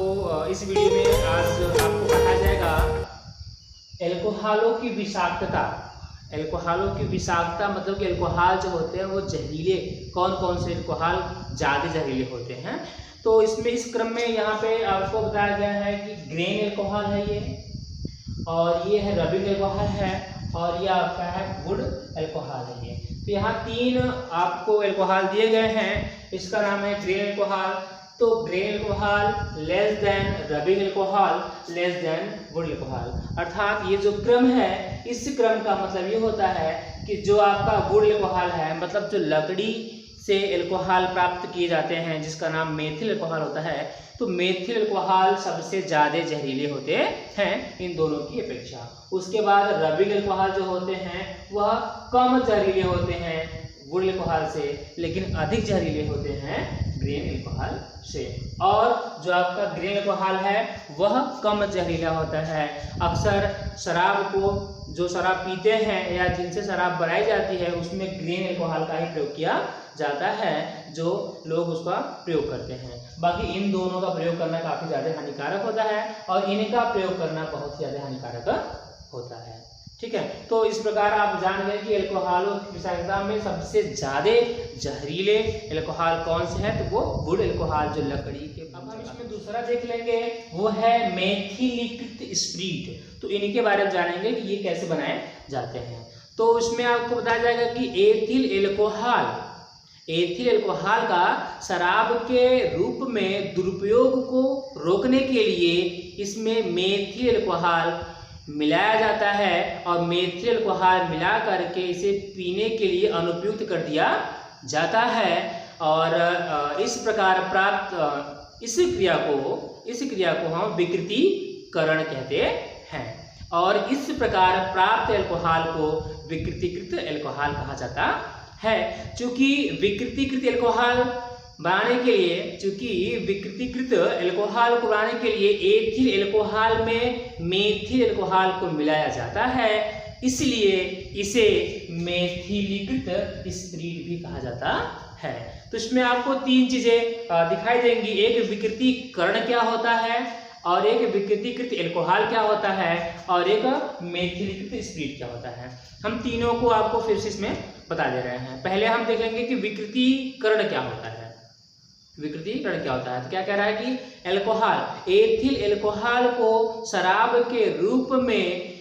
इस वीडियो में आज आपको बताया जाएगा एल्कोहलों की विषाक्तता। एल्कोहलों की विषाक्तता मतलब कि एल्कोहल जो होते हैं वो जहरीले, कौन कौन से एल्कोहल ज़्यादा जहरीले होते हैं। तो इसमें इस क्रम में यहाँ पे आपको बताया गया है कि ग्रेन एल्कोहल है ये, और ये है रबिंग एल्कोहल है, और ये आपका है वुड एल्कोहल है ये। तो यहाँ तीन आपको एल्कोहल दिए गए हैं। इसका नाम है ग्रेन एल्कोहल। तो grain alcohol less than rubbing alcohol less than would alcohol, अर्थात ये जो क्रम है इस क्रम का मतलब ये होता है कि जो आपका वुड एल्कोहल है, मतलब जो लकड़ी से एल्कोहल प्राप्त किए जाते हैं जिसका नाम मेथिल एल्कोहल होता है, तो मेथिल एल्कोहल सबसे ज़्यादा जहरीले होते हैं इन दोनों की अपेक्षा। उसके बाद रबिंग एल्कोहल जो होते हैं वह कम जहरीले होते हैं वुड एल्कोहल से, लेकिन अधिक जहरीले होते हैं ग्रेन एल्कोहल से। और जो आपका ग्रेन एल्कोहल है वह कम जहरीला होता है। अक्सर शराब को, जो शराब पीते हैं या जिनसे शराब बनाई जाती है उसमें ग्रेन एल्कोहल का ही प्रयोग किया जाता है, जो लोग उसका प्रयोग करते हैं। बाकी इन दोनों का प्रयोग करना काफ़ी ज़्यादा हानिकारक होता है और इनका प्रयोग करना बहुत ही ज़्यादा हानिकारक होता है। ठीक है, तो इस प्रकार आप जान गए कि एल्कोहलों की विषाक्तता में सबसे ज़्यादा जहरीले एल्कोहल कौन से हैं, तो वो वुड एल्कोहल जो लकड़ी के। अब हम इसमें दूसरा देख लेंगे, वो है मेथिलीकृत स्पिरिट। तो इनके बारे में जानेंगे कि ये कैसे बनाए जाते हैं। तो इसमें आपको बताया जाएगा कि एथिल एल्कोहल का शराब के रूप में दुरुपयोग को रोकने के लिए इसमें मेथिल एल्कोहल मिलाया जाता है, और मेथिल एल्कोहल मिला करके इसे पीने के लिए अनुपयुक्त कर दिया जाता है। और इस प्रकार प्राप्त इस क्रिया को हम विकृतीकरण कहते हैं, और इस प्रकार प्राप्त एल्कोहल को विकृतीकृत एल्कोहल कहा जाता है। चूंकि विकृतीकृत एल्कोहल बनाने को बनाने के लिए एथिल एल्कोहल में मेथिल एल्कोहल को मिलाया जाता है, इसलिए इसे मेथिलीकृत स्पिरिट भी कहा जाता है। तो इसमें आपको तीन चीजें दिखाई देंगी, एक विकृतीकरण क्या होता है, और एक विकृतीकृत एल्कोहल क्या होता है, और एक मेथिलीकृत स्पिरिट क्या होता है। हम तीनों को आपको फिर से इसमें बता दे रहे हैं। पहले हम देख लेंगे कि विकृतीकरण क्या होता है। विकृतीकरण क्या होता है, तो क्या कह रहा है कि एथिल एल्कोहल को शराब के रूप में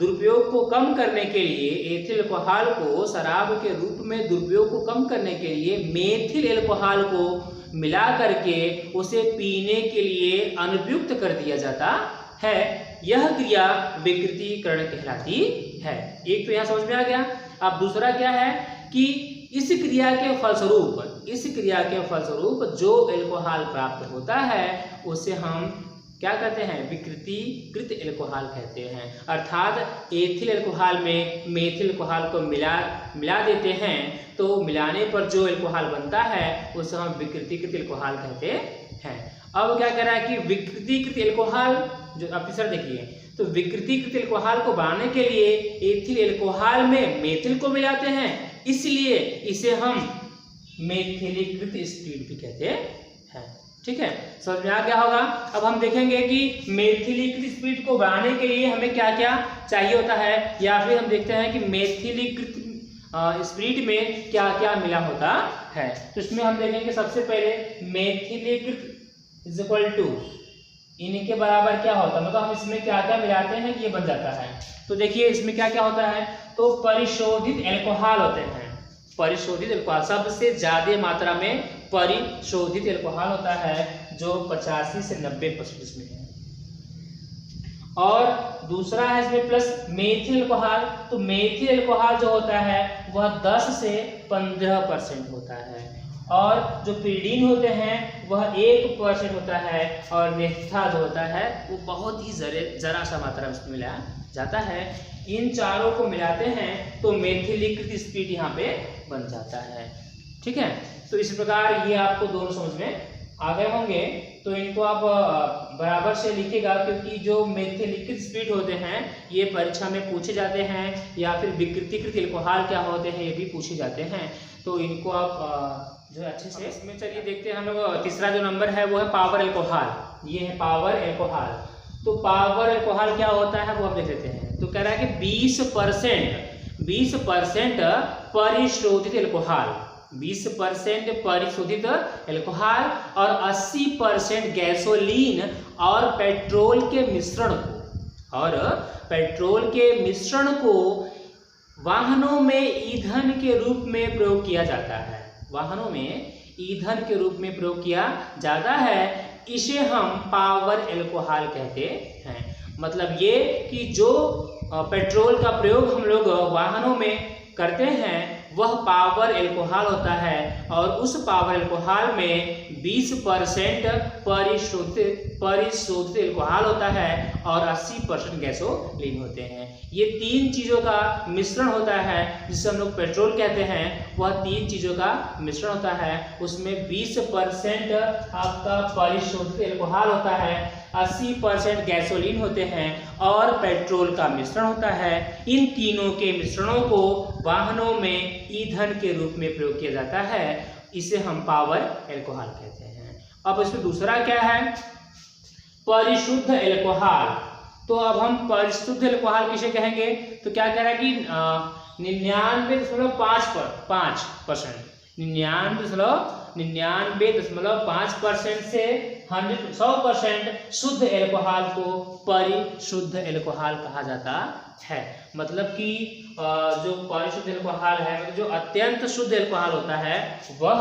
दुरुपयोग को कम करने के लिए, एथिल एल्कोहल को शराब के रूप में दुरुपयोग को कम करने के लिए मेथिल एल्कोहल को मिला करके उसे पीने के लिए अनुपयुक्त कर दिया जाता है। यह क्रिया विकृतीकरण कहलाती है। एक तो यहाँ समझ में आ गया। अब दूसरा क्या है कि इस क्रिया के फलस्वरूप जो एल्कोहल प्राप्त होता है उसे हम क्या कहते हैं, विकृतीकृत एल्कोहल कहते हैं। अर्थात एथिल एल्कोहल में मेथिल एल्कोहल को मिला देते हैं, तो मिलाने पर जो एल्कोहल बनता है उसे हम विकृतीकृत एल्कोहल कहते हैं। अब क्या कह रहा है कि विकृतीकृत एल्कोहल जो, अब तीसरा देखिए, तो विकृतीकृत एल्कोहल को बनाने के लिए एथिल एल्कोहल में मेथिल को मिलाते हैं, इसलिए इसे हम मेथिलीकृत स्पिरिट भी कहते हैं। ठीक है, समझ में आ गया होगा। अब हम देखेंगे कि मेथिलीकृत स्पिरिट को बनाने के लिए हमें क्या क्या चाहिए होता है, या फिर हम देखते हैं कि मेथिलीकृत स्पिरिट में क्या क्या मिला होता है। तो इसमें हम देखेंगे सबसे पहले मेथिलीकृत इज इक्वल टू इनके बराबर क्या होता है, मतलब हम इसमें क्या क्या मिलाते हैं कि ये बन जाता है। तो देखिए इसमें क्या क्या होता है, तो परिशोधित एल्कोहल होते हैं। परिशोधित एल्कोहल सबसे ज्यादा मात्रा में परिशोधित एल्कोहल होता है, जो 85 से 90% इसमें है। और दूसरा है इसमें प्लस मेथिल एल्कोहल। तो मेथिल एल्कोहल जो होता है वह 10 से 15% होता है, और जो पिरीडीन होते हैं वह 1% होता है, और नेफ्था जो होता है वो बहुत ही जरा सा मात्रा में इसमें मिलाया जाता है। इन चारों को मिलाते हैं तो मेथिलीकृत स्पिरिट यहाँ पे बन जाता है। ठीक है, तो इस प्रकार ये आपको दोनों समझ में आ गए होंगे। तो इनको आप बराबर से लिखिएगा, क्योंकि जो मेथिलीकृत स्पिरिट होते हैं ये परीक्षा में पूछे जाते हैं, या फिर विकृतीकृत एल्कोहल क्या होते हैं ये भी पूछे जाते हैं। तो इनको आप जो अच्छे से इसमें चलिए देखते हैं हम लोग। तीसरा जो नंबर है वो है पावर एल्कोहल। ये है पावर अल्कोहल। तो पावर अल्कोहल क्या होता है वो आप देख लेते हैं। तो कह रहा है कि 20% परिशोधित अल्कोहल, 20% परिशोधित अल्कोहल और 80% गैसोलीन और पेट्रोल के मिश्रण को वाहनों में ईंधन के रूप में प्रयोग किया जाता है। वाहनों में ईंधन के रूप में प्रयोग किया जाता है, इसे हम पावर अल्कोहल कहते हैं। मतलब ये कि जो पेट्रोल का प्रयोग हम लोग वाहनों में करते हैं वह पावर अल्कोहल होता है, और उस पावर अल्कोहल में 20% परिशोधित अल्कोहल होता है और 80% गैसोलीन होते हैं। ये 3 चीज़ों का मिश्रण होता है जिसे हम लोग पेट्रोल कहते हैं। वह 3 चीज़ों का मिश्रण होता है, उसमें 20% आपका परिशोधित अल्कोहल होता है, 80% गैसोलीन होते हैं और पेट्रोल का मिश्रण होता है। इन तीनों के मिश्रणों को वाहनों में ईंधन के रूप में प्रयोग किया जाता है, इसे हम पावर अल्कोहल कहते हैं। अब इसमें दूसरा क्या है, परिशुद्ध अल्कोहल। तो अब हम परिशुद्ध अल्कोहल किसे कहेंगे, तो क्या कह रहा है कि 99.5% 99.5% से 100% शुद्ध अल्कोहल को परिशुद्ध अल्कोहल कहा जाता है। मतलब कि जो परिशुद्ध अल्कोहल है, मतलब जो अत्यंत शुद्ध अल्कोहल होता है, वह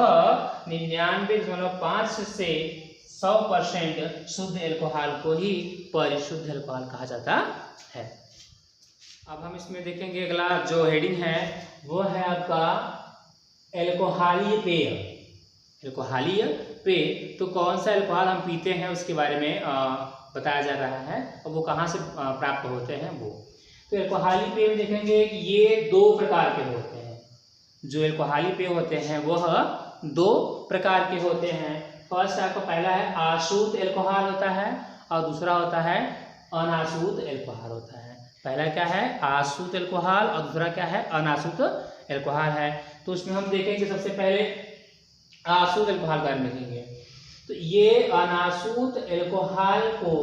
99.5 से 100% शुद्ध अल्कोहल को ही परिशुद्ध अल्कोहल कहा जाता है। अब हम इसमें देखेंगे अगला जो हेडिंग है वो है आपका अल्कोहलीय पेय। अल्कोहलीय पेय, तो कौन सा अल्कोहल हम पीते हैं उसके बारे में बताया जा रहा है और वो कहाँ से प्राप्त होते हैं वो। तो अल्कोहलीय पेय में देखेंगे कि ये 2 प्रकार के होते हैं। जो अल्कोहलीय पेय होते हैं वह 2 प्रकार के होते हैं। फर्स्ट आपका पहला है आशुद्ध अल्कोहल होता है और दूसरा होता है अनाशुद्ध अल्कोहल होता है। पहला क्या है, आशुद्ध अल्कोहल, और दूसरा क्या है, अनाशुद्ध अल्कोहल है। तो उसमें हम देखेंगे सबसे पहले आशुद्ध अल्कोहल का देखेंगे। तो ये अनाशुद्ध अल्कोहल को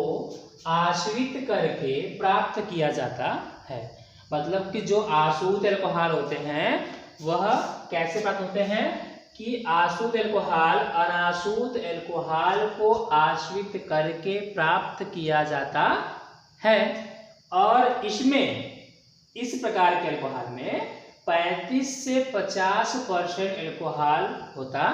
आश्रित करके प्राप्त किया जाता है। मतलब कि जो आशुद्ध अल्कोहल होते हैं वह कैसे प्राप्त होते हैं कि आशुद्ध अल्कोहल अनाशुद्ध अल्कोहल को आश्रित करके प्राप्त किया जाता है, और इसमें इस प्रकार के अल्कोहल में 35 से 50% अल्कोहल होता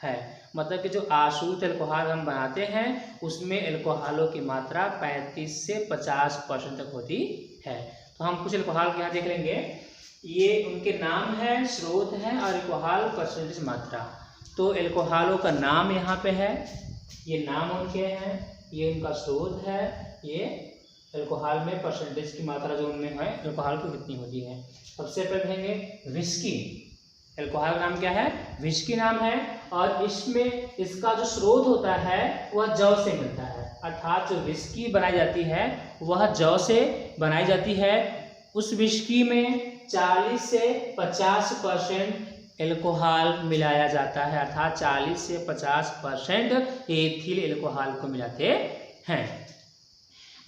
है। मतलब कि जो आशुद्ध अल्कोहल हम बनाते हैं उसमें अल्कोहलों की मात्रा 35 से 50% तक होती है। तो हम कुछ अल्कोहल यहाँ देख लेंगे, ये उनके नाम है, स्रोत है और अल्कोहल परसेंटेज मात्रा। तो अल्कोहलों का नाम यहाँ पे है, ये नाम उनके हैं, ये उनका स्रोत है, ये अल्कोहल में परसेंटेज की मात्रा जो उनमें है अल्कोहल की कितनी होती है। सबसे पहले देखेंगे विस्की। अल्कोहल का नाम क्या है, विस्की नाम है, और इसमें इसका जो स्रोत होता है वह जौ से मिलता है। अर्थात जो विस्की बनाई जाती है वह जौ से बनाई जाती है। उस विस्की में 40 से 50% अल्कोहल मिलाया जाता है, अर्थात 40 से 50% एथिल अल्कोहल को मिलाते हैं।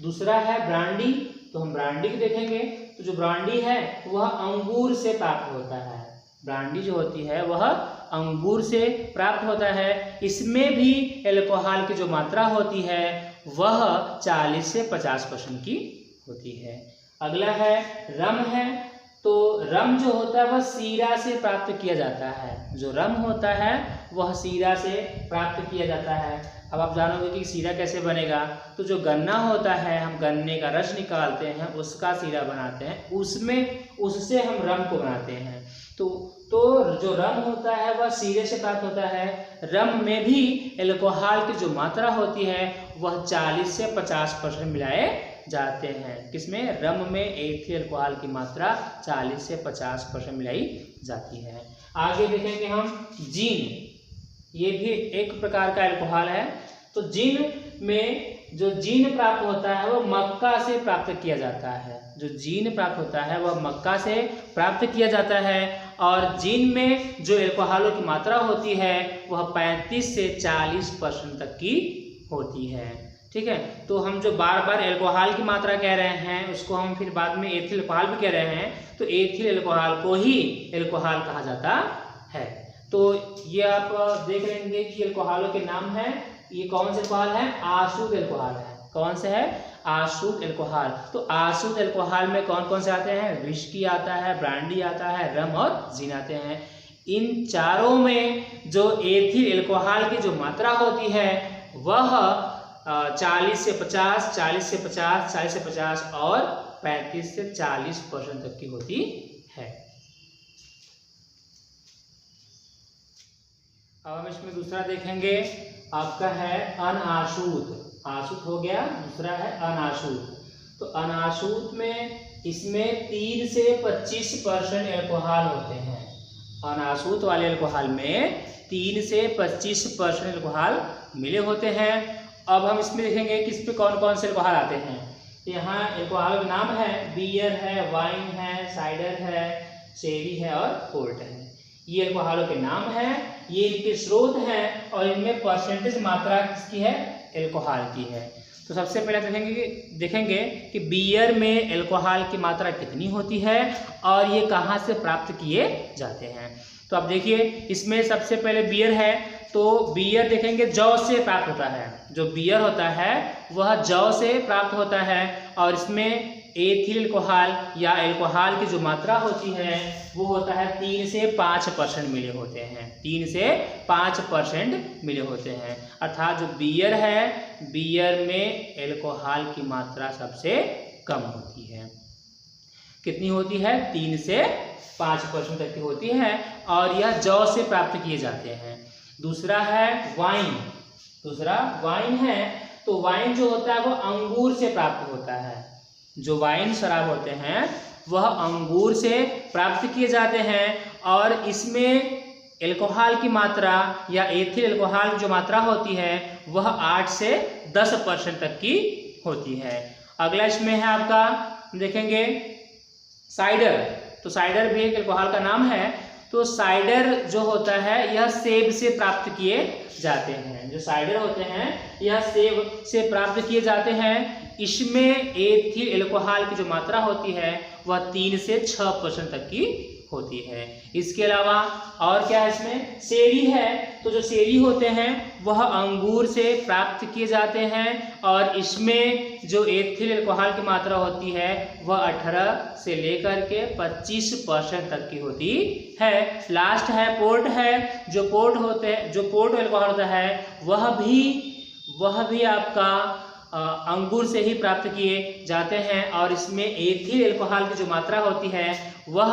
दूसरा है ब्रांडी। तो हम ब्रांडी को देखेंगे। तो जो ब्रांडी है वह अंगूर से प्राप्त होता है। ब्रांडी जो होती है वह अंगूर से प्राप्त होता है। इसमें भी अल्कोहल की जो मात्रा होती है वह 40 से 50% की होती है। अगला है रम है। तो रम जो होता है वह सीरा से प्राप्त किया जाता है। जो रम होता है वह सीरा से प्राप्त किया जाता है। अब आप जानोगे कि सीरा कैसे बनेगा। तो जो गन्ना होता है, हम गन्ने का रस निकालते हैं, उसका सीरा बनाते हैं, उससे हम रम को बनाते हैं। तो जो रम होता है वह सीरे से प्राप्त होता है। रम में भी अल्कोहल की जो मात्रा होती है वह 40 से 50% मिलाए जाते हैं। किसमें, रम में एथिल अल्कोहल की मात्रा 40 से 50% मिलाई जाती है। आगे देखेंगे हम जिन। ये भी एक प्रकार का अल्कोहल है। तो जिन में जो जिन प्राप्त होता है वह मक्का से प्राप्त किया जाता है। जो जिन प्राप्त होता है वह मक्का से प्राप्त किया जाता है, और जिन में जो अल्कोहलों की मात्रा होती है वह 35 से 40% तक की होती है। ठीक है। तो हम जो बार बार एल्कोहल की मात्रा कह रहे हैं उसको हम फिर बाद में एथिल अल्कोहल भी कह रहे हैं, तो एथिल अल्कोहल को ही एल्कोहल कहा जाता है। तो ये आप देख लेंगे कि अल्कोहलों के नाम है, ये कौन से अल्कोहल है, अशुद्ध अल्कोहल है। कौन से है, अशुद्ध अल्कोहल। तो अशुद्ध अल्कोहल में कौन कौन से आते हैं, विस्की आता है, ब्रांडी आता है, रम और जिन आते हैं। इन चारों में जो एथिल अल्कोहल की जो मात्रा होती है वह 40 से 50, 40 से 50, 40 से 50 और 35 से 40% तक की होती है। अब हम इसमें दूसरा देखेंगे, आपका है अनाशुद्ध। आशुद्ध हो गया, दूसरा है अनाशुद्ध। तो अनाशुद्ध में इसमें 3 से 25% अल्कोहल होते हैं। अनाशुद्ध वाले अल्कोहल में 3 से 25% अल्कोहल मिले होते हैं। अब हम इसमें देखेंगे कि इस पे कौन कौन से अल्कोहल आते हैं। यहाँ अल्कोहल का नाम है, बियर है, वाइन है, साइडर है, शेरी है और पोर्ट है। ये अल्कोहलों के नाम हैं, ये इनके स्रोत हैं और इनमें परसेंटेज मात्रा किसकी है, अल्कोहल की है। तो सबसे पहले देखेंगे कि बियर में अल्कोहल की मात्रा कितनी होती है और ये कहाँ से प्राप्त किए जाते हैं। तो आप देखिए इसमें सबसे पहले बियर है, तो बियर देखेंगे जौ से प्राप्त होता है। जो बियर होता है वह जौ से प्राप्त होता है और इसमें एथिल अल्कोहल या अल्कोहल की जो मात्रा होती है वो होता है 3 से 5% मिले होते हैं। 3 से 5% मिले होते हैं। अर्थात जो बियर है, बियर में अल्कोहल की मात्रा सबसे कम होती है। कितनी होती है, 3 से 5% तक की होती है और यह जौ से प्राप्त किए जाते हैं। दूसरा है वाइन। दूसरा वाइन है, तो वाइन जो होता है वो अंगूर से प्राप्त होता है। जो वाइन शराब होते हैं वह अंगूर से प्राप्त किए जाते हैं और इसमें अल्कोहल की मात्रा या एथिल अल्कोहल की जो मात्रा होती है वह 8 से 10% तक की होती है। अगला इसमें है आपका, देखेंगे साइडर। तो साइडर भी एक अल्कोहल का नाम है। तो साइडर जो होता है यह सेब से प्राप्त किए जाते हैं। जो साइडर होते हैं यह सेब से प्राप्त किए जाते हैं। इसमें एथिल अल्कोहल की जो मात्रा होती है वह 3 से 6% तक की होती है। इसके अलावा और क्या है, इसमें शेरी है। तो जो शेरी होते हैं वह अंगूर से प्राप्त किए जाते हैं और इसमें जो एथिल अल्कोहल की मात्रा होती है वह 18 से लेकर के 25% तक की होती है। लास्ट है पोर्ट है। जो पोर्ट अल्कोहल होता है वह भी आपका अंगूर से ही प्राप्त किए जाते हैं और इसमें एथिल अल्कोहल की जो मात्रा होती है वह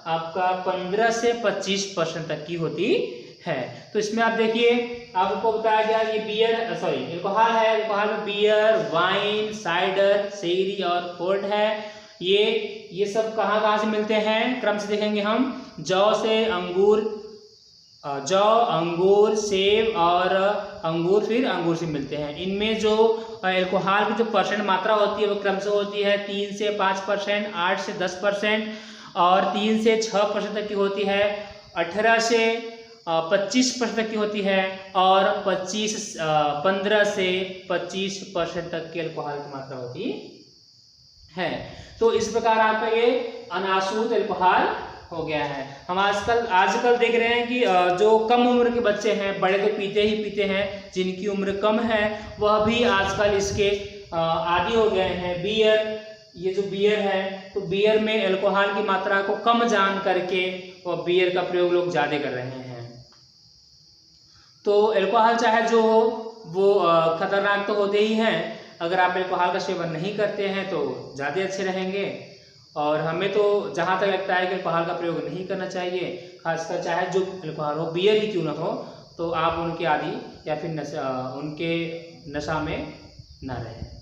आपका 15 से 25% तक की होती है। तो इसमें आप देखिए, आपको बताया गया ये अल्कोहल है। अल्कोहल में बियर, वाइन, साइडर, शेरी और पोर्ट है। ये सब कहाँ से मिलते हैं, क्रम से देखेंगे हम। जौ से अंगूर, सेब और अंगूर, फिर अंगूर से मिलते हैं। इनमें जो अल्कोहल की जो परसेंट मात्रा होती है वो क्रम से होती है 3 से 5%, 8 से 10% और 3 से 6% तक की होती है, 18 से 25% तक की होती है और 15 से 25% तक की अल्कोहल की मात्रा होती है। तो इस प्रकार आपका ये अनाशुद्ध अल्कोहल हो गया है। हम आजकल देख रहे हैं कि जो कम उम्र के बच्चे हैं, बड़े तो पीते ही पीते हैं, जिनकी उम्र कम है वह भी आजकल इसके आदी हो गए हैं। ये जो बियर है, तो बियर में अल्कोहल की मात्रा को कम जान करके और बियर का प्रयोग लोग ज़्यादा कर रहे हैं। तो अल्कोहल चाहे जो हो वो खतरनाक तो होते ही हैं। अगर आप अल्कोहल का सेवन नहीं करते हैं तो ज़्यादा अच्छे रहेंगे। और हमें तो जहाँ तक लगता है कि अल्कोहल का प्रयोग नहीं करना चाहिए, खासकर चाहे जो अल्कोहल हो, बियर ही क्यों ना हो, तो आप उनके आदी या फिर उनके नशा में ना रहें।